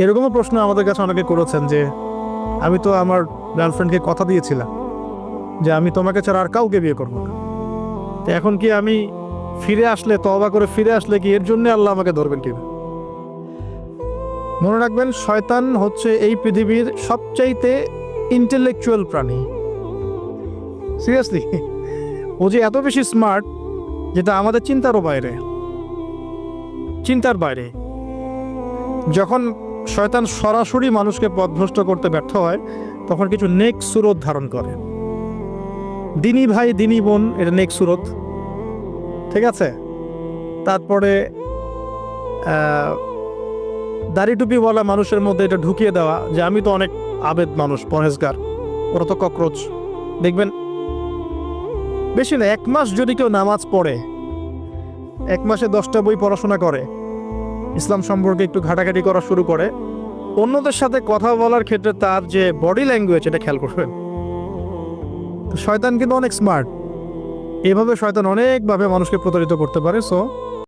এরকমও প্রশ্ন আমাদের কাছে অনেকে করেছেন যে আমি তো আমার গার্লফ্রেন্ডকে কথা দিয়েছিলাম যে আমি তোমাকে ছাড়া আর কাউকে বিয়ে করবো না, তো এখন কি আমি ফিরে আসলে, তওবা করে ফিরে আসলে কি এর জন্য আল্লাহ আমাকে ধরবেন কি? মনে রাখবেন, শয়তান হচ্ছে এই পৃথিবীর সবচাইতে ইন্টেলেকচুয়াল প্রাণী। সিরিয়াসলি, ও যে এত বেশি স্মার্ট যেটা আমাদের চিন্তারও বাইরে, চিন্তার বাইরে। যখন শয়তান সরাসরি মানুষকে পথভ্রষ্ট করতে ব্যর্থ হয় তখন কিছু নেক সুরত ধারণ করে। দিনী ভাই দিনী বোন, এটা নেক সুরত, ঠিক আছে। তারপরে দাড়ি টুপিওয়ালা মানুষের মধ্যে এটা ঢুকিয়ে দেওয়া যে আমি তো অনেক আবেদ মানুষ, পরহেজগার, ওরা তো ককরোচ। দেখবেন বেশি না, 1 মাস যদি কেউ নামাজ পড়ে, 1 মাসে 10টা বই পড়াশোনা করে, ইসলাম সম্পর্কে একটু ঘাটাঘাটি করা শুরু করে, অন্যদের সাথে কথা বলার ক্ষেত্রে তার যে বডি ল্যাঙ্গুয়েজ, এটা খেয়াল করবেন। তো শয়তান কিন্তু অনেক স্মার্ট, এভাবে শয়তান অনেকভাবে মানুষকে প্রতারিত করতে পারে। সো